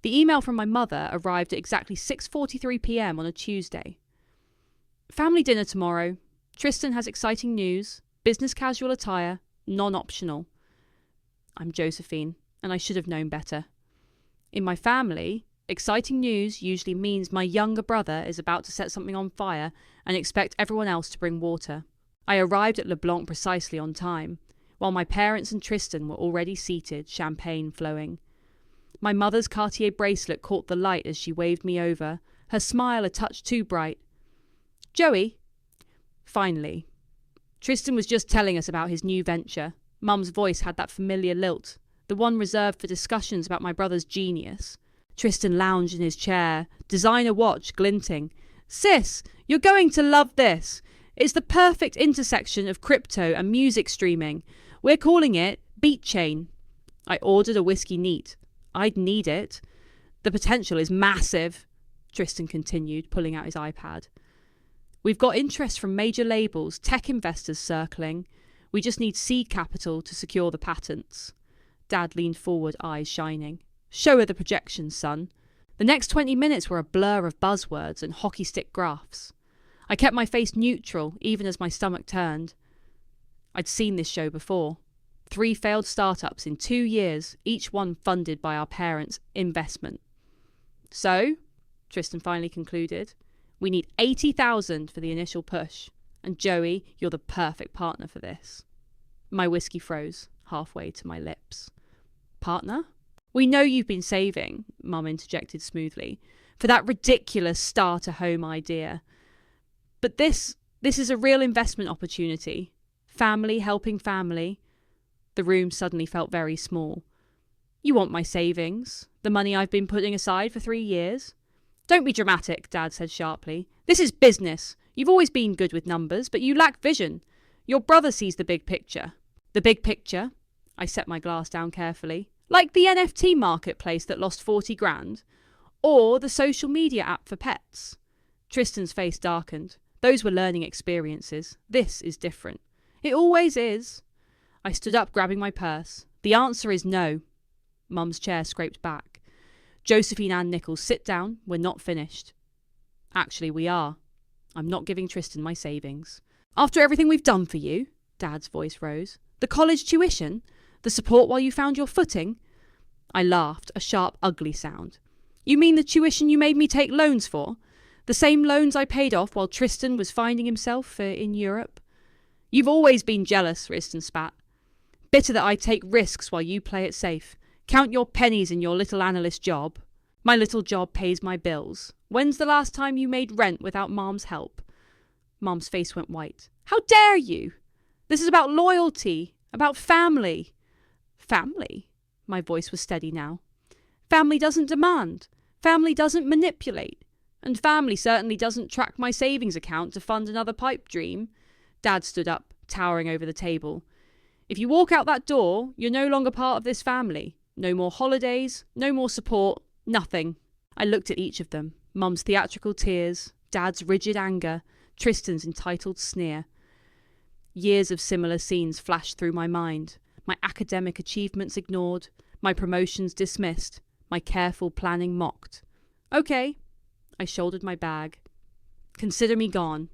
The email from my mother arrived at exactly 6:43 p.m. on a Tuesday. Family dinner tomorrow. Tristan has exciting news. Business casual attire. Non-optional. I'm Josephine, and I should have known better. In my family, exciting news usually means my younger brother is about to set something on fire and expect everyone else to bring water. I arrived at LeBlanc precisely on time, while my parents and Tristan were already seated, champagne flowing. My mother's Cartier bracelet caught the light as she waved me over, her smile a touch too bright. Joey? Finally. Tristan was just telling us about his new venture. Mum's voice had that familiar lilt, the one reserved for discussions about my brother's genius. Tristan lounged in his chair, designer watch glinting. Sis, you're going to love this. It's the perfect intersection of crypto and music streaming. We're calling it Beat Chain. I ordered a whiskey neat. I'd need it. The potential is massive, Tristan continued, pulling out his iPad. We've got interest from major labels, tech investors circling. We just need seed capital to secure the patents. Dad leaned forward, eyes shining. Show her the projections, son. The next 20 minutes were a blur of buzzwords and hockey stick graphs. I kept my face neutral, even as my stomach turned. I'd seen this show before. 3 failed startups in 2 years, each one funded by our parents' investment. So, Tristan finally concluded, we need 80,000 for the initial push. And Joey, you're the perfect partner for this. My whiskey froze, halfway to my lips. Partner? We know you've been saving, Mum interjected smoothly, for that ridiculous starter-home idea. But this is a real investment opportunity. Family helping family. The room suddenly felt very small. You want my savings? The money I've been putting aside for 3 years? Don't be dramatic, Dad said sharply. This is business. You've always been good with numbers, but you lack vision. Your brother sees the big picture. The big picture? I set my glass down carefully. Like the NFT marketplace that lost 40 grand? Or the social media app for pets? Tristan's face darkened. Those were learning experiences. This is different. It always is. I stood up, grabbing my purse. The answer is no. Mum's chair scraped back. Josephine Ann Nichols, sit down. We're not finished. Actually, we are. I'm not giving Tristan my savings. After everything we've done for you, Dad's voice rose. The college tuition? The support while you found your footing? I laughed, a sharp, ugly sound. You mean the tuition you made me take loans for? The same loans I paid off while Tristan was finding himself in Europe? You've always been jealous, Tristan spat. Bitter that I take risks while you play it safe. Count your pennies in your little analyst job. My little job pays my bills. When's the last time you made rent without Mom's help? Mom's face went white. How dare you? This is about loyalty, about family. Family? My voice was steady now. Family doesn't demand. Family doesn't manipulate. And family certainly doesn't track my savings account to fund another pipe dream. Dad stood up, towering over the table. If you walk out that door, you're no longer part of this family. No more holidays, no more support, nothing. I looked at each of them. Mum's theatrical tears, Dad's rigid anger, Tristan's entitled sneer. Years of similar scenes flashed through my mind. My academic achievements ignored, my promotions dismissed, my careful planning mocked. Okay. I shouldered my bag. Consider me gone.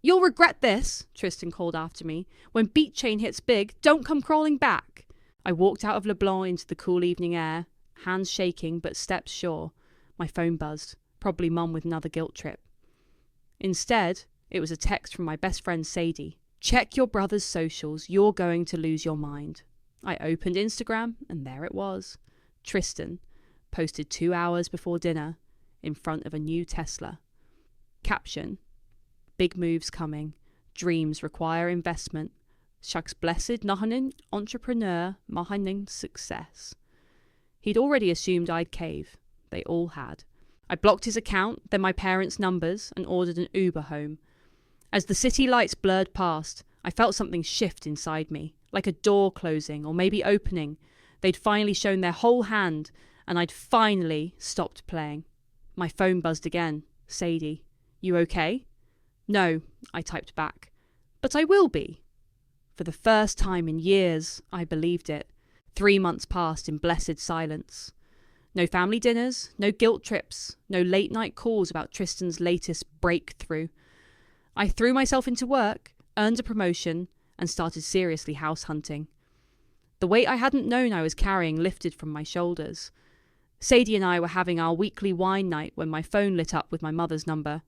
You'll regret this, Tristan called after me. When Beat Chain hits big, don't come crawling back. I walked out of LeBlanc into the cool evening air, hands shaking but steps sure. My phone buzzed, probably Mum with another guilt trip. Instead, it was a text from my best friend Sadie. Check your brother's socials, you're going to lose your mind. I opened Instagram and there it was. Tristan, posted 2 hours before dinner, in front of a new Tesla. Caption, big moves coming, dreams require investment. Shucks blessed nahanin entrepreneur mahanin success. He'd already assumed I'd cave. They all had. I blocked his account, then my parents' numbers, and ordered an Uber home. As the city lights blurred past, I felt something shift inside me, like a door closing or maybe opening. They'd finally shown their whole hand, and I'd finally stopped playing. My phone buzzed again. Sadie, you okay? No, I typed back. But I will be. For the first time in years, I believed it. 3 months passed in blessed silence. No family dinners, no guilt trips, no late night calls about Tristan's latest breakthrough. I threw myself into work, earned a promotion, and started seriously house hunting. The weight I hadn't known I was carrying lifted from my shoulders. Sadie and I were having our weekly wine night when my phone lit up with my mother's number.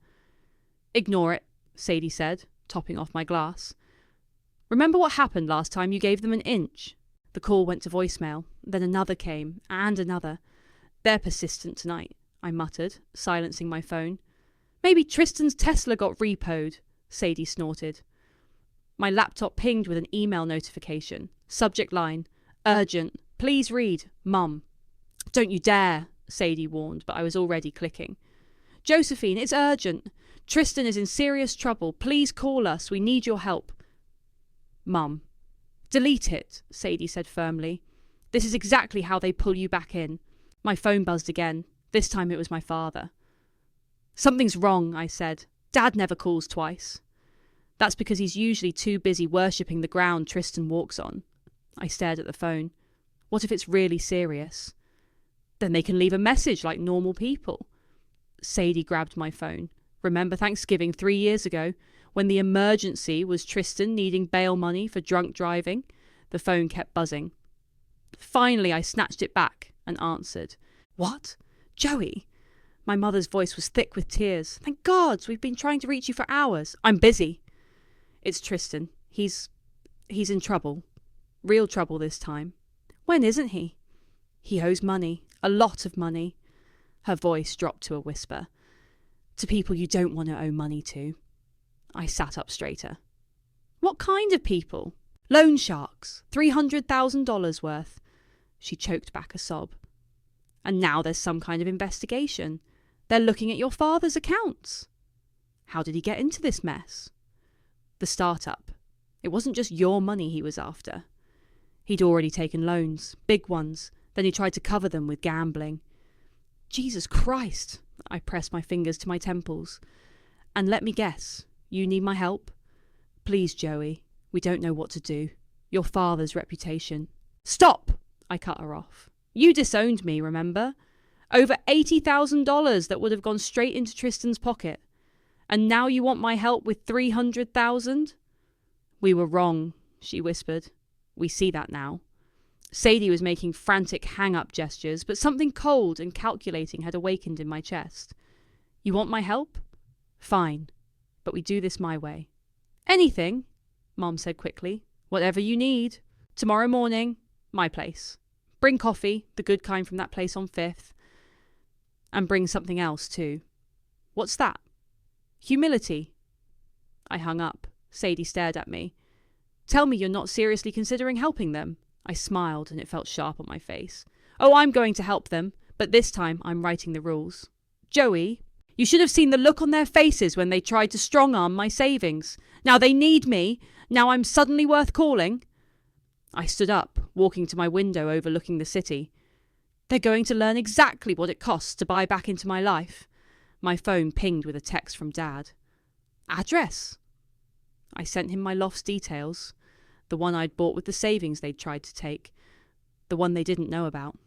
"Ignore it," Sadie said, topping off my glass. "Remember what happened last time you gave them an inch?" The call went to voicemail. Then another came, and another. "They're persistent tonight," I muttered, silencing my phone. "Maybe Tristan's Tesla got repoed," Sadie snorted. My laptop pinged with an email notification. Subject line, "Urgent. Please read. Mum." "Don't you dare," Sadie warned, but I was already clicking. "Josephine, it's urgent. Tristan is in serious trouble. Please call us. We need your help." "Mum." "Delete it," Sadie said firmly. "This is exactly how they pull you back in." My phone buzzed again. This time it was my father. "Something's wrong," I said. "Dad never calls twice." "That's because he's usually too busy worshipping the ground Tristan walks on." I stared at the phone. What if it's really serious? Then they can leave a message like normal people. Sadie grabbed my phone. "Remember Thanksgiving 3 years ago, when the emergency was Tristan needing bail money for drunk driving?" The phone kept buzzing. Finally, I snatched it back and answered. "What? Joey?" My mother's voice was thick with tears. "Thank God, we've been trying to reach you for hours." "I'm busy." "It's Tristan. He's in trouble. Real trouble this time." "When isn't he?" "He owes money. A lot of money." Her voice dropped to a whisper. "To people you don't want to owe money to." I sat up straighter. "What kind of people?" "Loan sharks. $300,000 worth." She choked back a sob. "And now there's some kind of investigation. They're looking at your father's accounts." "How did he get into this mess?" "The startup. It wasn't just your money he was after. He'd already taken loans, big ones, then he tried to cover them with gambling." "Jesus Christ!" I pressed my fingers to my temples. "And let me guess, you need my help?" "Please, Joey, we don't know what to do. Your father's reputation." "Stop!" I cut her off. "You disowned me, remember? Over $80,000 that would have gone straight into Tristan's pocket. And now you want my help with $300,000? "We were wrong," she whispered. "We see that now." Sadie was making frantic hang-up gestures, but something cold and calculating had awakened in my chest. "You want my help? Fine, but we do this my way." "Anything," Mom said quickly. "Whatever you need. Tomorrow morning, my place. Bring coffee, the good kind from that place on 5th. And bring something else too." "What's that?" "Humility." I hung up. Sadie stared at me. "Tell me you're not seriously considering helping them." I smiled and it felt sharp on my face. "Oh, I'm going to help them, but this time I'm writing the rules." "Joey, you should have seen the look on their faces when they tried to strong-arm my savings. Now they need me. Now I'm suddenly worth calling." I stood up, walking to my window overlooking the city. "They're going to learn exactly what it costs to buy back into my life." My phone pinged with a text from Dad. "Address?" I sent him my loft's details. The one I'd bought with the savings they'd tried to take. The one they didn't know about.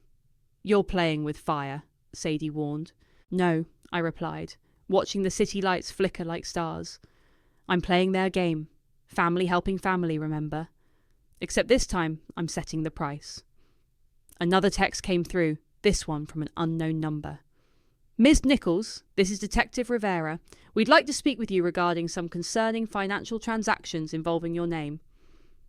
"You're playing with fire," Sadie warned. "No," I replied, watching the city lights flicker like stars. "I'm playing their game. Family helping family, remember? Except this time, I'm setting the price." Another text came through, this one from an unknown number. "Ms. Nichols, this is Detective Rivera. We'd like to speak with you regarding some concerning financial transactions involving your name."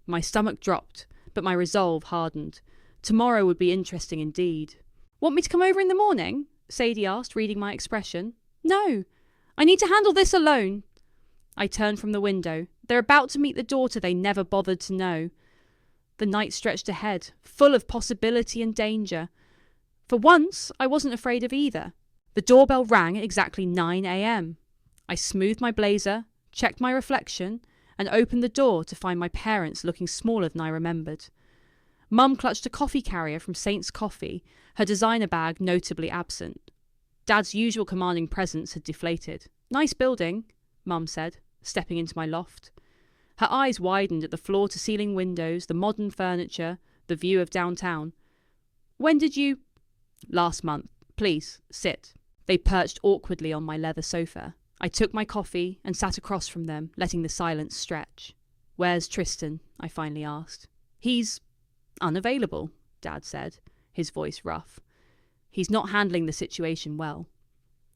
My stomach dropped, but my resolve hardened. Tomorrow would be interesting indeed. "Want me to come over in the morning?" Sadie asked, reading my expression. "No, I need to handle this alone." I turned from the window. They're about to meet the daughter they never bothered to know. The night stretched ahead, full of possibility and danger. For once, I wasn't afraid of either. The doorbell rang at exactly 9 a.m. I smoothed my blazer, checked my reflection, and opened the door to find my parents looking smaller than I remembered. Mum clutched a coffee carrier from Saint's Coffee, her designer bag notably absent. Dad's usual commanding presence had deflated. "Nice building," Mum said, stepping into my loft. Her eyes widened at the floor-to-ceiling windows, the modern furniture, the view of downtown. "When did you—" Last month. Please, sit. They perched awkwardly on my leather sofa. I took my coffee and sat across from them, letting the silence stretch. Where's Tristan? I finally asked. He's unavailable, Dad said, his voice rough. He's not handling the situation well.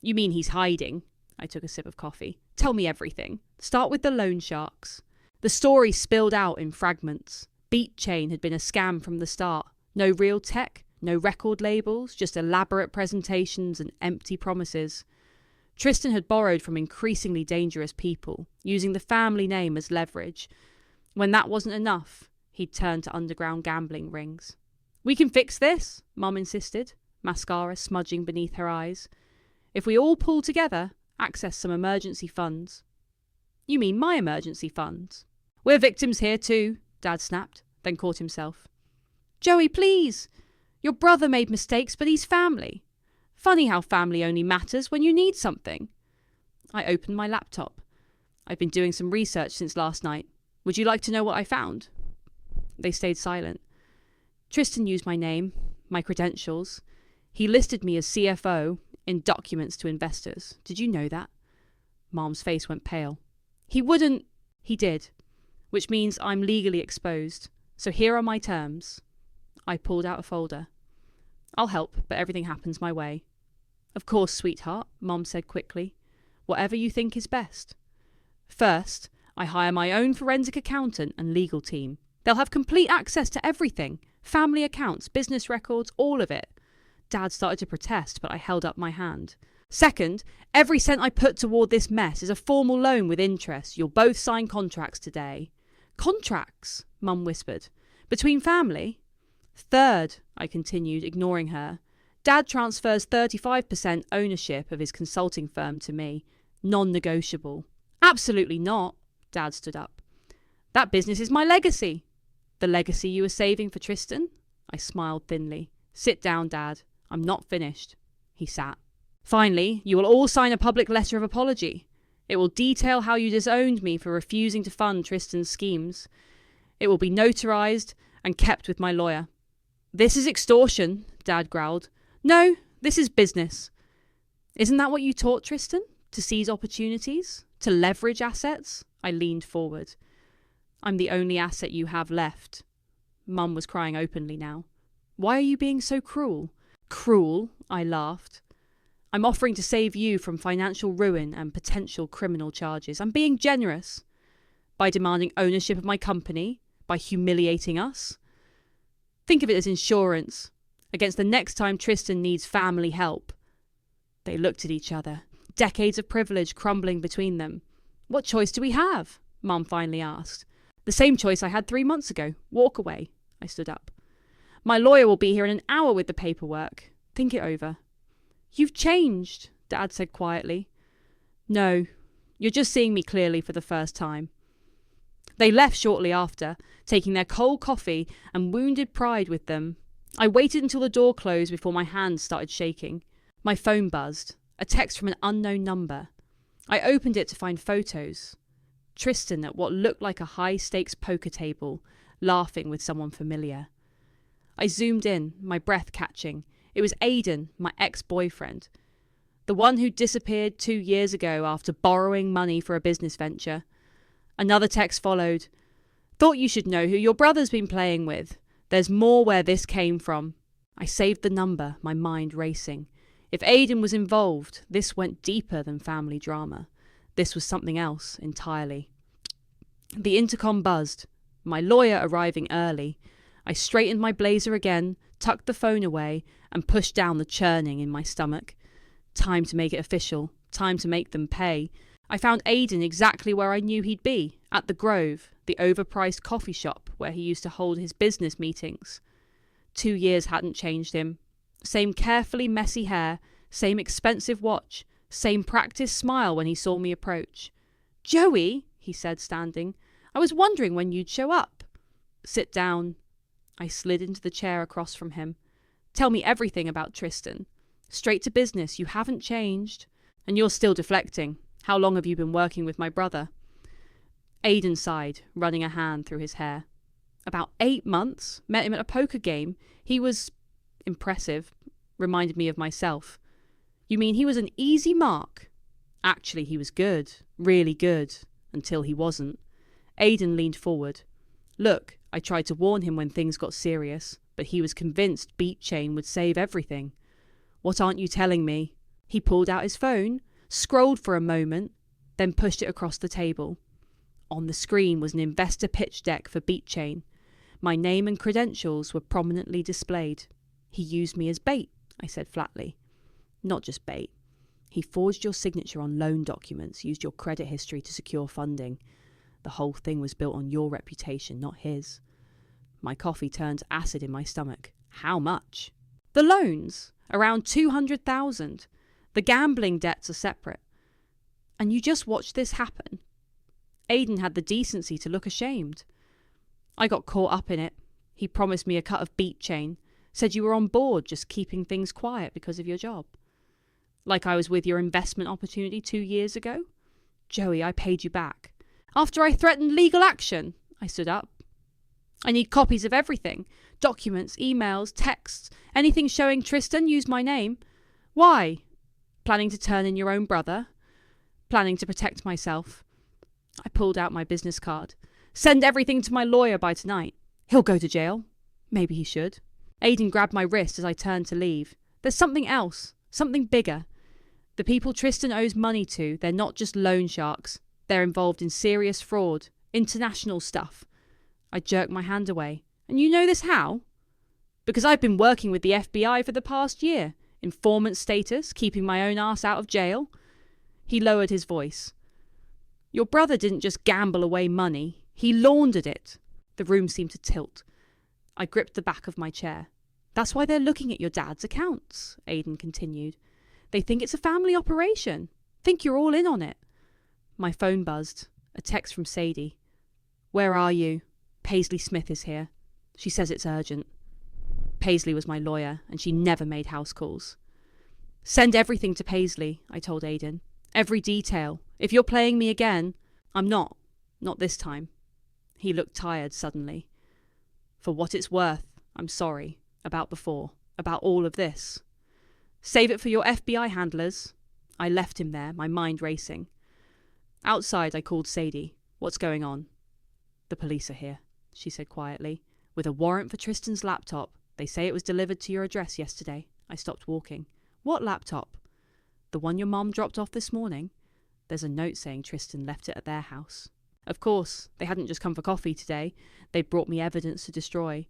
You mean he's hiding? I took a sip of coffee. Tell me everything. Start with the loan sharks. The story spilled out in fragments. Beat Chain had been a scam from the start. No real tech, no record labels, just elaborate presentations and empty promises. Tristan had borrowed from increasingly dangerous people, using the family name as leverage. When that wasn't enough, he'd turned to underground gambling rings. We can fix this, Mum insisted, mascara smudging beneath her eyes. If we all pull together, access some emergency funds. You mean my emergency funds? We're victims here too, Dad snapped, then caught himself. Joey, please! Your brother made mistakes, but he's family. Funny how family only matters when you need something. I opened my laptop. I've been doing some research since last night. Would you like to know what I found? They stayed silent. Tristan used my name, my credentials. He listed me as CFO in documents to investors. Did you know that? Mom's face went pale. He wouldn't. He did. Which means I'm legally exposed. So here are my terms. I pulled out a folder. I'll help, but everything happens my way. Of course, sweetheart, Mom said quickly. Whatever you think is best. First, I hire my own forensic accountant and legal team. They'll have complete access to everything. Family accounts, business records, all of it. Dad started to protest, but I held up my hand. Second, every cent I put toward this mess is a formal loan with interest. You'll both sign contracts today. Contracts? Mum whispered. Between family? Third, I continued, ignoring her. Dad transfers 35% ownership of his consulting firm to me. Non-negotiable. Absolutely not. Dad stood up. That business is my legacy. The legacy you were saving for Tristan? I smiled thinly. Sit down, Dad. I'm not finished. He sat. Finally, you will all sign a public letter of apology. It will detail how you disowned me for refusing to fund Tristan's schemes. It will be notarized and kept with my lawyer. This is extortion, Dad growled. No, this is business. Isn't that what you taught Tristan? To seize opportunities? To leverage assets? I leaned forward. I'm the only asset you have left. Mum was crying openly now. Why are you being so cruel? Cruel? I laughed. I'm offering to save you from financial ruin and potential criminal charges. I'm being generous. By demanding ownership of my company, by humiliating us. Think of it as insurance against the next time Tristan needs family help. They looked at each other, decades of privilege crumbling between them. What choice do we have? Mum finally asked. The same choice I had 3 months ago. Walk away. I stood up. My lawyer will be here in an hour with the paperwork. Think it over. You've changed, Dad said quietly. No, you're just seeing me clearly for the first time. They left shortly after, taking their cold coffee and wounded pride with them. I waited until the door closed before my hands started shaking. My phone buzzed. A text from an unknown number. I opened it to find photos. Tristan at what looked like a high-stakes poker table, laughing with someone familiar. I zoomed in, my breath catching. It was Aidan, my ex-boyfriend. The one who disappeared 2 years ago after borrowing money for a business venture. Another text followed. Thought you should know who your brother's been playing with. There's more where this came from. I saved the number, my mind racing. If Aidan was involved, this went deeper than family drama. This was something else entirely. The intercom buzzed, my lawyer arriving early. I straightened my blazer again, tucked the phone away, and pushed down the churning in my stomach. Time to make it official. Time to make them pay. I found Aidan exactly where I knew he'd be, at the Grove, the overpriced coffee shop where he used to hold his business meetings. 2 years hadn't changed him. Same carefully messy hair, same expensive watch, same practiced smile when he saw me approach. Joey, he said, standing, I was wondering when you'd show up. Sit down. I slid into the chair across from him. Tell me everything about Tristan. Straight to business, you haven't changed. And you're still deflecting. How long have you been working with my brother? Aidan sighed, running a hand through his hair. About 8 months. Met him at a poker game. He was impressive. reminded me of myself. You mean he was an easy mark? Actually, he was good, really good, until he wasn't. Aidan leaned forward. Look, I tried to warn him when things got serious, but he was convinced Beat Chain would save everything. What aren't you telling me? He pulled out his phone, scrolled for a moment, then pushed it across the table. On the screen was an investor pitch deck for Beat Chain. My name and credentials were prominently displayed. He used me as bait, I said flatly. Not just bait. He forged your signature on loan documents, used your credit history to secure funding. The whole thing was built on your reputation, not his. My coffee turned to acid in my stomach. How much? The loans, around 200,000. The gambling debts are separate. And you just watched this happen. Aidan had the decency to look ashamed. I got caught up in it. He promised me a cut of Beat Chain, said you were on board just keeping things quiet because of your job. Like I was with your investment opportunity 2 years ago? Joey, I paid you back. After I threatened legal action, I stood up. I need copies of everything. Documents, emails, texts, anything showing Tristan used my name. Why? Planning to turn in your own brother? Planning to protect myself? I pulled out my business card. Send everything to my lawyer by tonight. He'll go to jail. Maybe he should. Aidan grabbed my wrist as I turned to leave. There's something else. Something bigger. The people Tristan owes money to, they're not just loan sharks. They're involved in serious fraud, international stuff. I jerked my hand away. And you know this how? Because I've been working with the FBI for the past year. Informant status, keeping my own ass out of jail. He lowered his voice. Your brother didn't just gamble away money. He laundered it. The room seemed to tilt. I gripped the back of my chair. That's why they're looking at your dad's accounts, Aidan continued. They think it's a family operation. Think you're all in on it. My phone buzzed. A text from Sadie. Where are you? Paisley Smith is here. She says it's urgent. Paisley was my lawyer, and she never made house calls. Send everything to Paisley, I told Aidan. Every detail. If you're playing me again, I'm not. Not this time. He looked tired suddenly. For what it's worth, I'm sorry. About before. About all of this. Save it for your FBI handlers. I left him there, my mind racing. Outside, I called Sadie. What's going on? The police are here, she said quietly. With a warrant for Tristan's laptop. They say it was delivered to your address yesterday. I stopped walking. What laptop? The one your mom dropped off this morning. There's a note saying Tristan left it at their house. Of course, they hadn't just come for coffee today. They'd brought me evidence to destroy.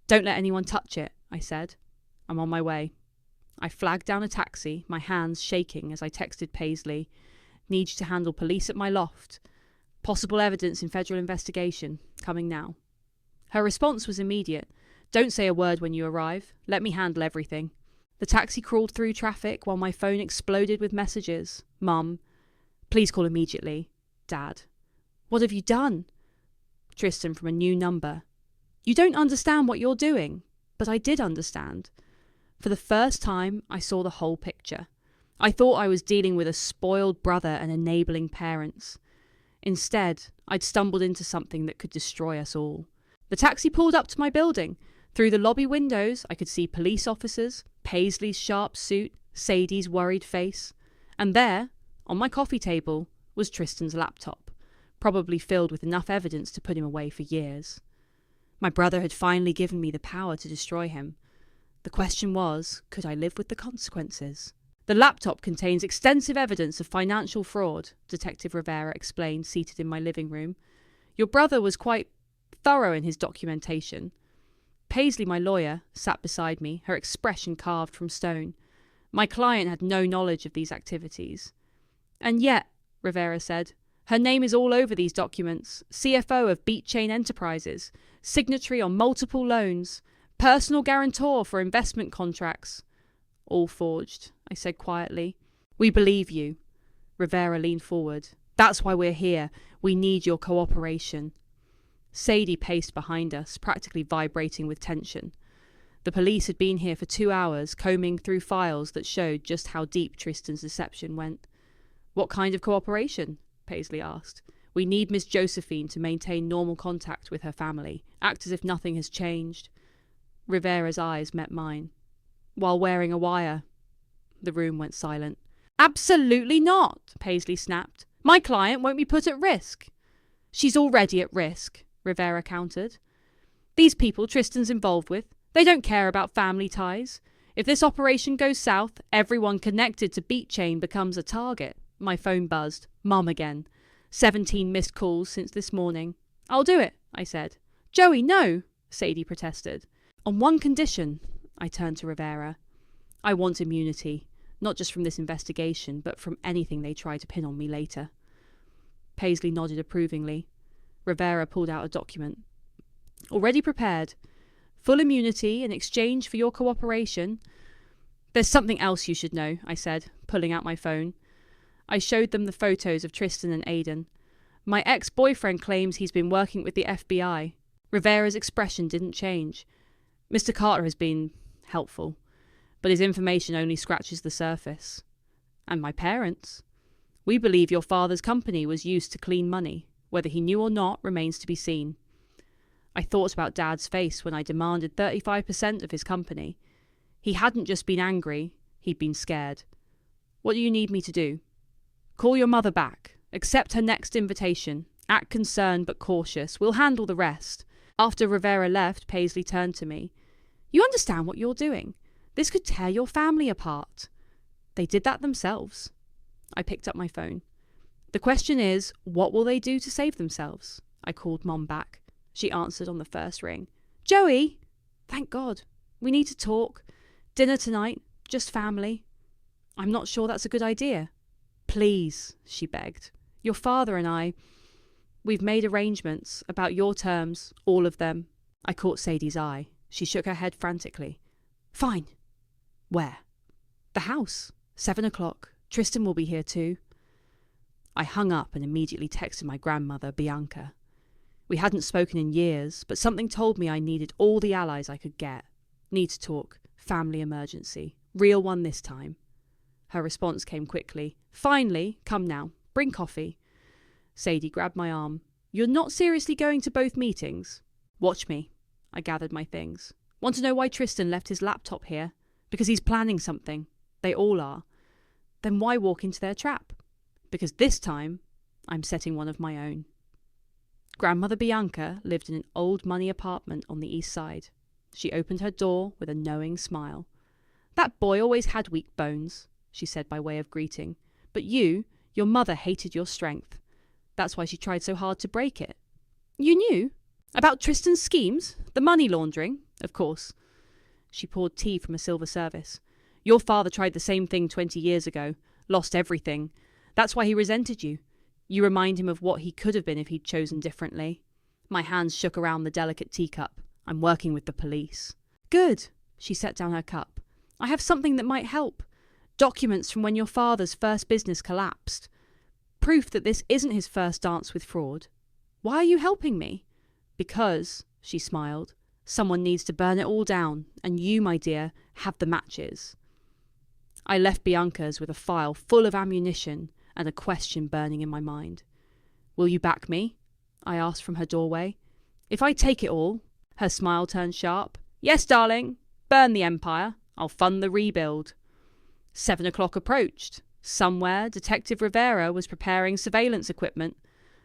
Don't let anyone touch it, I said. I'm on my way. I flagged down a taxi, my hands shaking as I texted Paisley. Need you to handle police at my loft. Possible evidence in federal investigation. Coming now. Her response was immediate. Don't say a word when you arrive. Let me handle everything. The taxi crawled through traffic while my phone exploded with messages. Mum. Please call immediately. Dad. What have you done? Tristan from a new number. You don't understand what you're doing. But I did understand. For the first time, I saw the whole picture. I thought I was dealing with a spoiled brother and enabling parents. Instead, I'd stumbled into something that could destroy us all. The taxi pulled up to my building. Through the lobby windows, I could see police officers, Paisley's sharp suit, Sadie's worried face. And there, on my coffee table, was Tristan's laptop, probably filled with enough evidence to put him away for years. My brother had finally given me the power to destroy him. The question was, could I live with the consequences? The laptop contains extensive evidence of financial fraud, Detective Rivera explained, seated in my living room. Your brother was quite thorough in his documentation. Paisley, my lawyer, sat beside me, her expression carved from stone. My client had no knowledge of these activities. And yet, Rivera said, her name is all over these documents. CFO of Beat Chain Enterprises, signatory on multiple loans, personal guarantor for investment contracts. All forged, I said quietly. We believe you. Rivera leaned forward. That's why we're here. We need your cooperation. Sadie paced behind us, practically vibrating with tension. The police had been here for 2 hours, combing through files that showed just how deep Tristan's deception went. What kind of cooperation? Paisley asked. We need Miss Josephine to maintain normal contact with her family, act as if nothing has changed. Rivera's eyes met mine. While wearing a wire. The room went silent. Absolutely not, Paisley snapped. My client won't be put at risk. She's already at risk, Rivera countered. These people Tristan's involved with, they don't care about family ties. If this operation goes south, everyone connected to Beat Chain becomes a target. My phone buzzed. Mum again. 17 missed calls since this morning. I'll do it, I said. Joey, no, Sadie protested. On one condition, I turned to Rivera. I want immunity, not just from this investigation, but from anything they try to pin on me later. Paisley nodded approvingly. Rivera pulled out a document. Already prepared. Full immunity in exchange for your cooperation. There's something else you should know, I said, pulling out my phone. I showed them the photos of Tristan and Aidan. My ex-boyfriend claims he's been working with the FBI. Rivera's expression didn't change. Mr. Carter has been helpful, but his information only scratches the surface. And my parents. We believe your father's company was used to clean money. Whether he knew or not remains to be seen. I thought about Dad's face when I demanded 35% of his company. He hadn't just been angry, he'd been scared. What do you need me to do? Call your mother back. Accept her next invitation. Act concerned but cautious. We'll handle the rest. After Rivera left, Paisley turned to me. You understand what you're doing? This could tear your family apart. They did that themselves. I picked up my phone. The question is, what will they do to save themselves? I called Mom back. She answered on the first ring. Joey! Thank God. We need to talk. Dinner tonight. Just family. I'm not sure that's a good idea. Please, she begged. Your father and we've made arrangements about your terms, all of them. I caught Sadie's eye. She shook her head frantically. Fine. Where? The house. 7 o'clock. Tristan will be here too. I hung up and immediately texted my grandmother, Bianca. We hadn't spoken in years, but something told me I needed all the allies I could get. Need to talk. Family emergency. Real one this time. Her response came quickly. Finally, come now. Bring coffee. Sadie grabbed my arm. You're not seriously going to both meetings? Watch me. I gathered my things. Want to know why Tristan left his laptop here? Because he's planning something. They all are. Then why walk into their trap? Because this time, I'm setting one of my own. Grandmother Bianca lived in an old money apartment on the east side. She opened her door with a knowing smile. That boy always had weak bones, she said by way of greeting. But your mother hated your strength. That's why she tried so hard to break it. You knew? About Tristan's schemes? The money laundering? Of course. She poured tea from a silver service. Your father tried the same thing 20 years ago. Lost everything. That's why he resented you. You remind him of what he could have been if he'd chosen differently. My hands shook around the delicate teacup. I'm working with the police. Good. She set down her cup. I have something that might help. Documents from when your father's first business collapsed. Proof that this isn't his first dance with fraud. Why are you helping me? Because, she smiled, someone needs to burn it all down, and you, my dear, have the matches. I left Bianca's with a file full of ammunition and a question burning in my mind. Will you back me? I asked from her doorway. If I take it all, her smile turned sharp. Yes, darling. Burn the empire. I'll fund the rebuild. 7 o'clock approached. Somewhere, Detective Rivera was preparing surveillance equipment.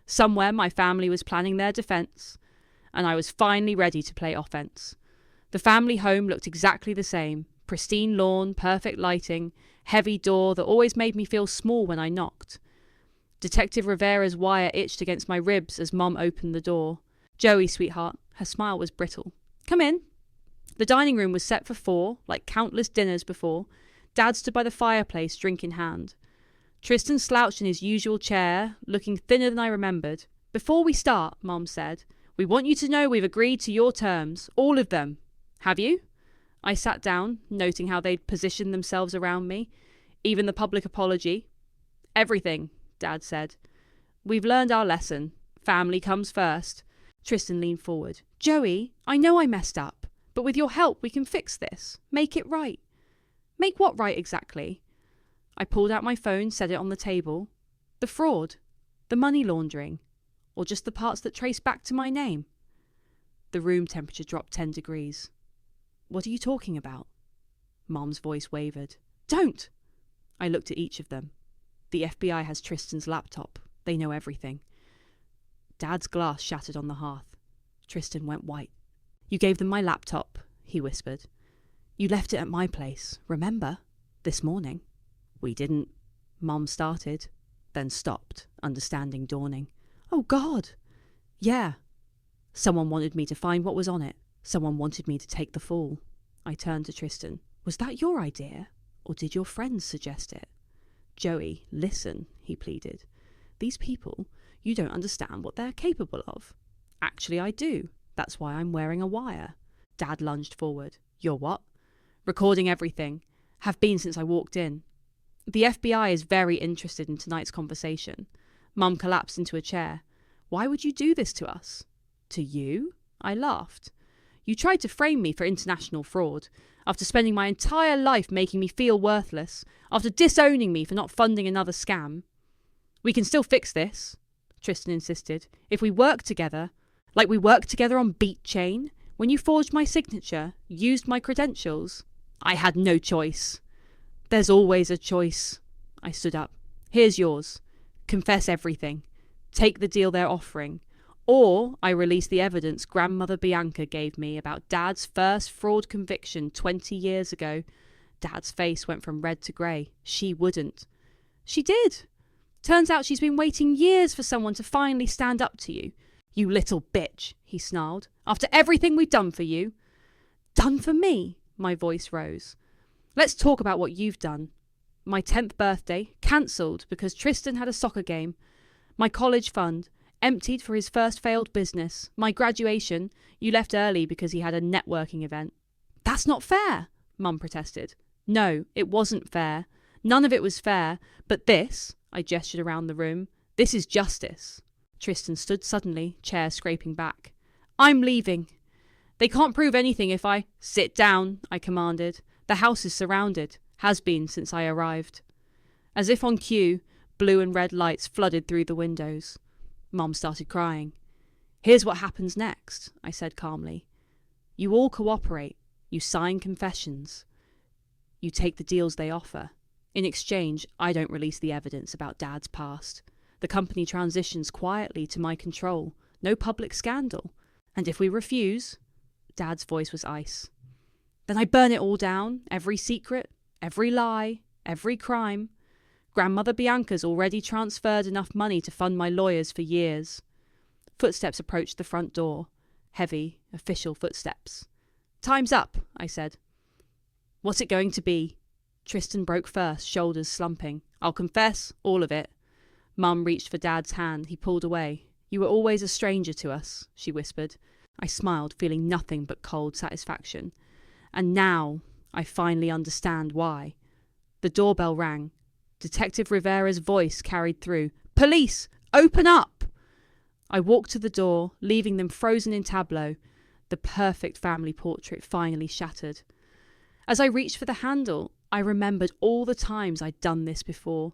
Somewhere, my family was planning their defence. And I was finally ready to play offence. The family home looked exactly the same. Pristine lawn, perfect lighting, heavy door that always made me feel small when I knocked. Detective Rivera's wire itched against my ribs as Mum opened the door. Joey, sweetheart. Her smile was brittle. Come in. The dining room was set for 4, like countless dinners before. Dad stood by the fireplace, drink in hand. Tristan slouched in his usual chair, looking thinner than I remembered. Before we start, Mum said, we want you to know we've agreed to your terms, all of them. Have you? I sat down, noting how they'd positioned themselves around me. Even the public apology. Everything, Dad said. We've learned our lesson. Family comes first. Tristan leaned forward. Joey, I know I messed up, but with your help we can fix this. Make it right. Make what right exactly? I pulled out my phone, set it on the table. The fraud. The money laundering. Or just the parts that trace back to my name. The room temperature dropped 10 degrees. What are you talking about? Mom's voice wavered. Don't! I looked at each of them. The FBI has Tristan's laptop. They know everything. Dad's glass shattered on the hearth. Tristan went white. You gave them my laptop, he whispered. You left it at my place, remember? This morning. We didn't. Mom started, then stopped, understanding dawning. Oh, God! Yeah. Someone wanted me to find what was on it. Someone wanted me to take the fall. I turned to Tristan. Was that your idea? Or did your friends suggest it? Joey, listen, he pleaded. These people, you don't understand what they're capable of. Actually, I do. That's why I'm wearing a wire. Dad lunged forward. You're what? Recording everything. Have been since I walked in. The FBI is very interested in tonight's conversation. Mum collapsed into a chair. Why would you do this to us? To you? I laughed. You tried to frame me for international fraud. After spending my entire life making me feel worthless. After disowning me for not funding another scam. We can still fix this, Tristan insisted, if we work together. Like we worked together on Beat Chain. When you forged my signature, used my credentials. I had no choice. There's always a choice. I stood up. Here's yours. Confess everything. Take the deal they're offering. Or I release the evidence Grandmother Bianca gave me about Dad's first fraud conviction 20 years ago. Dad's face went from red to grey. She wouldn't. She did. Turns out she's been waiting years for someone to finally stand up to you. You little bitch, he snarled. After everything we've done for you. Done for me? My voice rose. Let's talk about what you've done. My 10th birthday, cancelled because Tristan had a soccer game. My college fund, emptied for his first failed business. My graduation, you left early because he had a networking event. That's not fair, Mum protested. No, it wasn't fair. None of it was fair. But this, I gestured around the room, this is justice. Tristan stood suddenly, chair scraping back. I'm leaving. They can't prove anything if I... Sit down, I commanded. The house is surrounded. Has been since I arrived. As if on cue, blue and red lights flooded through the windows. Mom started crying. Here's what happens next, I said calmly. You all cooperate. You sign confessions. You take the deals they offer. In exchange, I don't release the evidence about Dad's past. The company transitions quietly to my control. No public scandal. And if we refuse... Dad's voice was ice. Then I burn it all down, every secret, every lie, every crime. Grandmother Bianca's already transferred enough money to fund my lawyers for years. Footsteps approached the front door. Heavy, official footsteps. Time's up, I said. What's it going to be? Tristan broke first, shoulders slumping. I'll confess, all of it. Mum reached for Dad's hand. He pulled away. You were always a stranger to us, she whispered. I smiled, feeling nothing but cold satisfaction. And now I finally understand why. The doorbell rang. Detective Rivera's voice carried through. Police! Open up! I walked to the door, leaving them frozen in tableau. The perfect family portrait finally shattered. As I reached for the handle, I remembered all the times I'd done this before,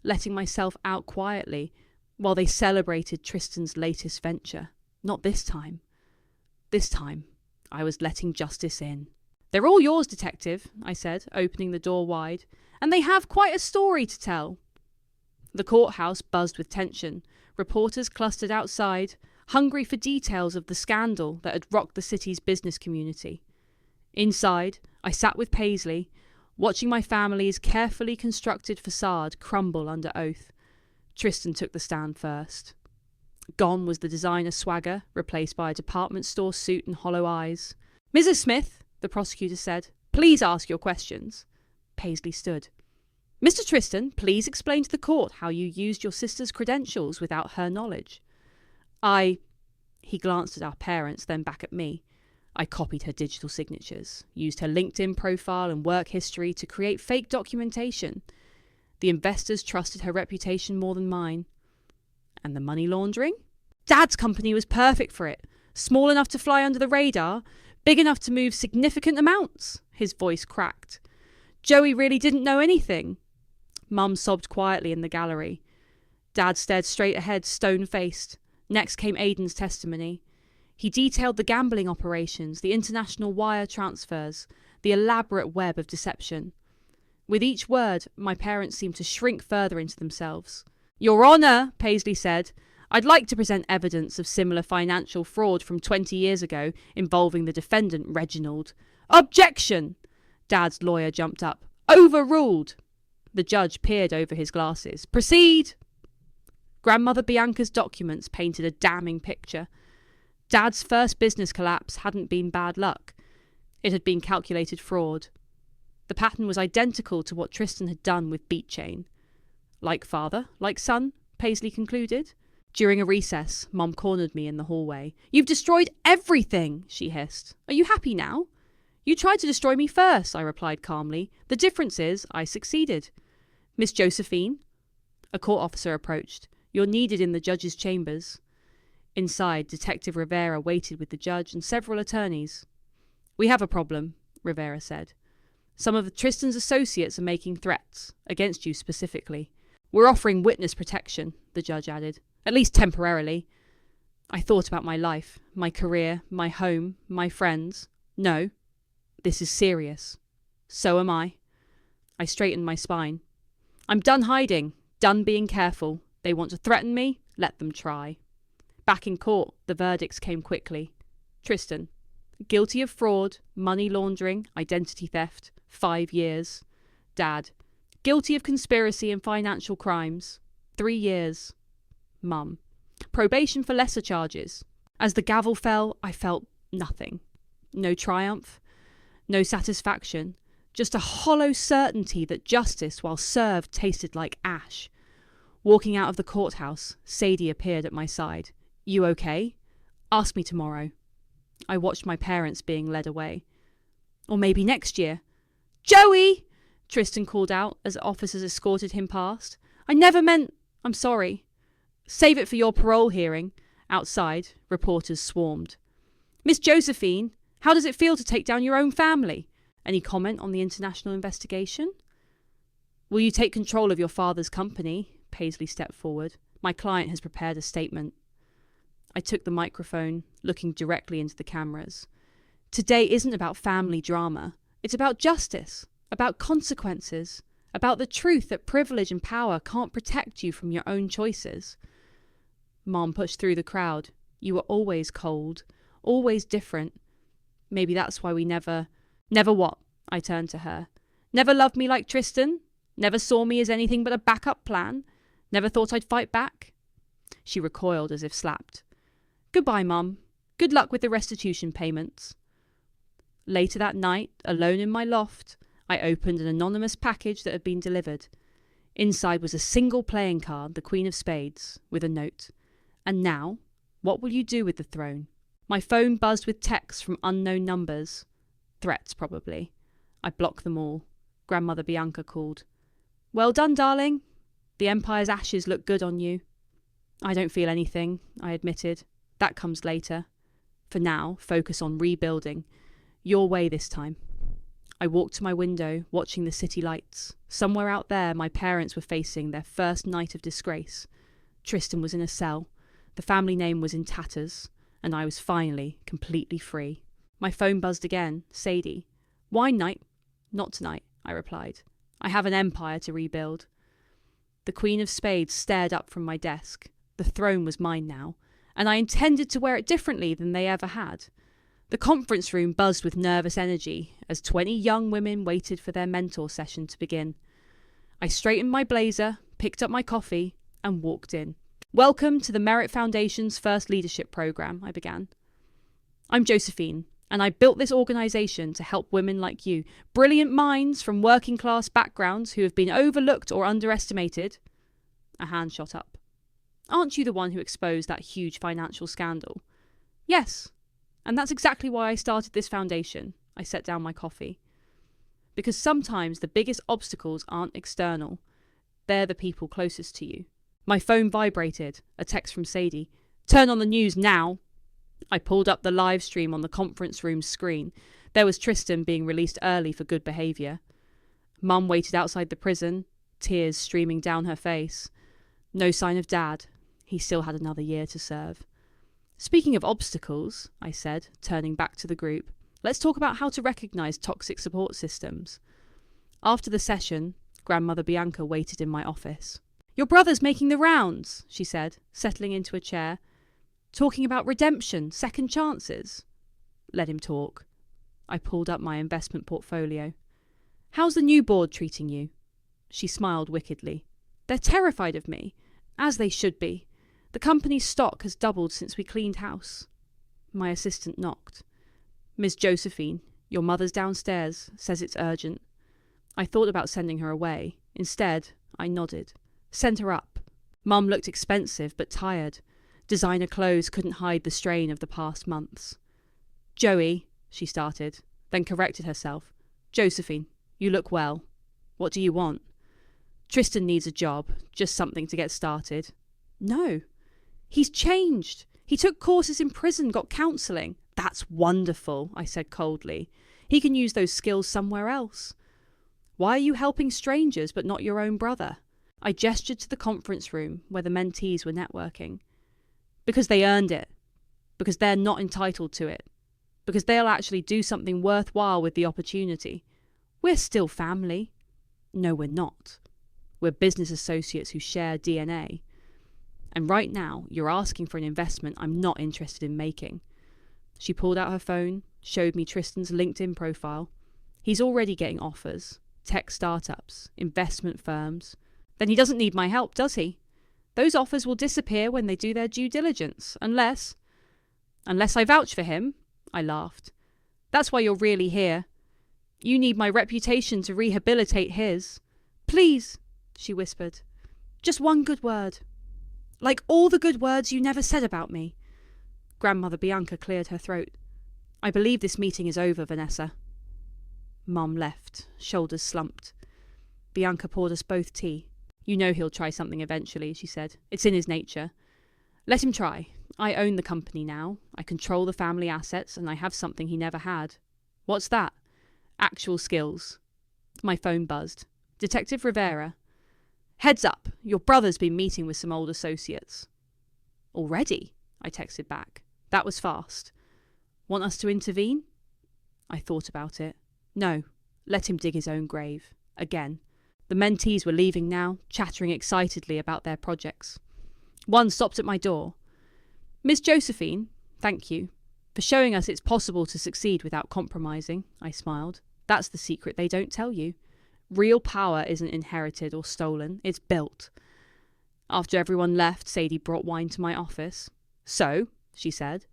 letting myself out quietly while they celebrated Tristan's latest venture. Not this time. This time, I was letting justice in. They're all yours, Detective, I said, opening the door wide, and they have quite a story to tell. The courthouse buzzed with tension. Reporters clustered outside, hungry for details of the scandal that had rocked the city's business community. Inside, I sat with Paisley, watching my family's carefully constructed facade crumble under oath. Tristan took the stand first. Gone was the designer swagger, replaced by a department store suit and hollow eyes. Mrs. Smith, the prosecutor said, please ask your questions. Paisley stood. Mr. Tristan, please explain to the court how you used your sister's credentials without her knowledge. He glanced at our parents, then back at me. I copied her digital signatures, used her LinkedIn profile and work history to create fake documentation. The investors trusted her reputation more than mine. And the money laundering? Dad's company was perfect for it. Small enough to fly under the radar, big enough to move significant amounts. His voice cracked. Joey really didn't know anything. Mum sobbed quietly in the gallery. Dad stared straight ahead, stone-faced. Next came Aidan's testimony. He detailed the gambling operations, the international wire transfers, the the elaborate web of deception. With each word, my parents seemed to shrink further into themselves. "Your Honour," Paisley said, "I'd like to present evidence of similar financial fraud from 20 years ago involving the defendant, Reginald." "Objection!" Dad's lawyer jumped up. "Overruled!" The judge peered over his glasses. "Proceed!" Grandmother Bianca's documents painted a damning picture. Dad's first business collapse hadn't been bad luck. It had been calculated fraud. The pattern was identical to what Tristan had done with Beat Chain. Like father, like son, Paisley concluded. During a recess, Mom cornered me in the hallway. "You've destroyed everything," she hissed. "Are you happy now?" "You tried to destroy me first," I replied calmly. "The difference is I succeeded." "Miss Josephine?" A court officer approached. "You're needed in the judge's chambers." Inside, Detective Rivera waited with the judge and several attorneys. "We have a problem," Rivera said. "Some of Tristan's associates are making threats, against you specifically. We're offering witness protection," the judge added. "At least temporarily." I thought about my life, my career, my home, my friends. No, this is serious. So am I. I straightened my spine. I'm done hiding, done being careful. They want to threaten me? Let them try. Back in court, the verdicts came quickly. Tristan, guilty of fraud, money laundering, identity theft, 5 years. Dad, guilty of conspiracy and financial crimes, 3 years. Mum, probation for lesser charges. As the gavel fell, I felt nothing. No triumph, no satisfaction, just a hollow certainty that justice, while served, tasted like ash. Walking out of the courthouse, Sadie appeared at my side. "You okay? Ask me tomorrow." I watched my parents being led away. "Or maybe next year." "Joey!" Tristan called out as officers escorted him past. "I never meant... I'm sorry." "Save it for your parole hearing." Outside, reporters swarmed. "Miss Josephine, how does it feel to take down your own family? Any comment on the international investigation?" "Will you take control of your father's company?" Paisley stepped forward. "My client has prepared a statement." I took the microphone, looking directly into the cameras. Today isn't about family drama. It's about justice, about consequences, about the truth that privilege and power can't protect you from your own choices. Mom pushed through the crowd. "You were always cold, always different. Maybe that's why we never..." "Never what?" I turned to her. "Never loved me like Tristan? Never saw me as anything but a backup plan? Never thought I'd fight back?" She recoiled as if slapped. "Goodbye, Mum. Good luck with the restitution payments." Later that night, alone in my loft, I opened an anonymous package that had been delivered. Inside was a single playing card, the Queen of Spades, with a note. "And now, what will you do with the throne?" My phone buzzed with texts from unknown numbers. Threats, probably. I blocked them all. Grandmother Bianca called. "Well done, darling. The Empire's ashes look good on you." "I don't feel anything," I admitted. "That comes later. For now, focus on rebuilding. Your way this time." I walked to my window, watching the city lights. Somewhere out there, my parents were facing their first night of disgrace. Tristan was in a cell. The family name was in tatters. And I was finally completely free. My phone buzzed again. "Sadie." "Wine night?" "Not tonight," I replied. "I have an empire to rebuild." The Queen of Spades stared up from my desk. The throne was mine now, and I intended to wear it differently than they ever had. The conference room buzzed with nervous energy as 20 young women waited for their mentor session to begin. I straightened my blazer, picked up my coffee, and walked in. "Welcome to the Merit Foundation's first leadership program," I began. "I'm Josephine, and I built this organisation to help women like you, brilliant minds from working class backgrounds who have been overlooked or underestimated." A hand shot up. "Aren't you the one who exposed that huge financial scandal?" "Yes, and that's exactly why I started this foundation." I set down my coffee. "Because sometimes the biggest obstacles aren't external. They're the people closest to you." My phone vibrated. A text from Sadie. "Turn on the news now." I pulled up the live stream on the conference room's screen. There was Tristan being released early for good behaviour. Mum waited outside the prison, tears streaming down her face. No sign of Dad. He still had another year to serve. "Speaking of obstacles," I said, turning back to the group, Let's talk about how to recognise toxic support systems. After the session, Grandmother Bianca waited in my office. Your brother's making the rounds, she said, settling into a chair. Talking about redemption, second chances. Let him talk. I pulled up my investment portfolio. How's the new board treating you? She smiled wickedly. They're terrified of me, as they should be. The company's stock has doubled since we cleaned house. My assistant knocked. Miss Josephine, your mother's downstairs, says it's urgent. I thought about sending her away. Instead, I nodded. Send her up. Mum looked expensive but tired. Designer clothes couldn't hide the strain of the past months. Joey, she started, then corrected herself. Josephine, you look well. What do you want? Tristan needs a job, just something to get started. No. He's changed. He took courses in prison, got counselling. That's wonderful, I said coldly. He can use those skills somewhere else. Why are you helping strangers but not your own brother? I gestured to the conference room where the mentees were networking. Because they earned it. Because they're not entitled to it. Because they'll actually do something worthwhile with the opportunity. We're still family. No, we're not. We're business associates who share DNA. And right now, you're asking for an investment I'm not interested in making. She pulled out her phone, showed me Tristan's LinkedIn profile. He's already getting offers. Tech startups, investment firms. Then he doesn't need my help, does he? Those offers will disappear when they do their due diligence, unless I vouch for him, I laughed. That's why you're really here. You need my reputation to rehabilitate his. Please, she whispered. Just one good word. Like all the good words you never said about me. Grandmother Bianca cleared her throat. I believe this meeting is over, Vanessa. Mum left, shoulders slumped. Bianca poured us both tea. You know he'll try something eventually, she said. It's in his nature. Let him try. I own the company now. I control the family assets, and I have something he never had. What's that? Actual skills. My phone buzzed. Detective Rivera. Heads up, your brother's been meeting with some old associates. Already? I texted back. That was fast. Want us to intervene? I thought about it. No, let him dig his own grave. Again. The mentees were leaving now, chattering excitedly about their projects. One stopped at my door. Miss Josephine, thank you. For showing us it's possible to succeed without compromising, I smiled. That's the secret they don't tell you. Real power isn't inherited or stolen, it's built. After everyone left, Sadie brought wine to my office. So, she said,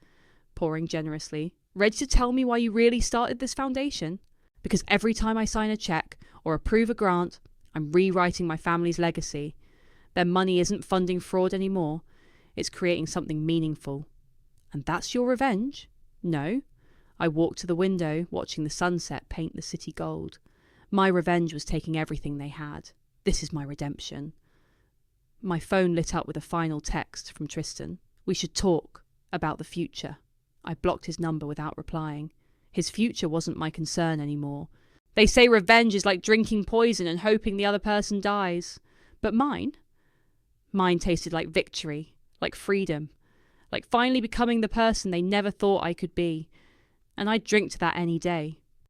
pouring generously, ready to tell me why you really started this foundation? Because every time I sign a check or approve a grant, I'm rewriting my family's legacy. Their money isn't funding fraud anymore. It's creating something meaningful. And that's your revenge? No. I walked to the window, watching the sunset paint the city gold. My revenge was taking everything they had. This is my redemption. My phone lit up with a final text from Tristan. We should talk about the future. I blocked his number without replying. His future wasn't my concern anymore. They say revenge is like drinking poison and hoping the other person dies. But mine? Mine tasted like victory, like freedom, like finally becoming the person they never thought I could be. And I'd drink to that any day.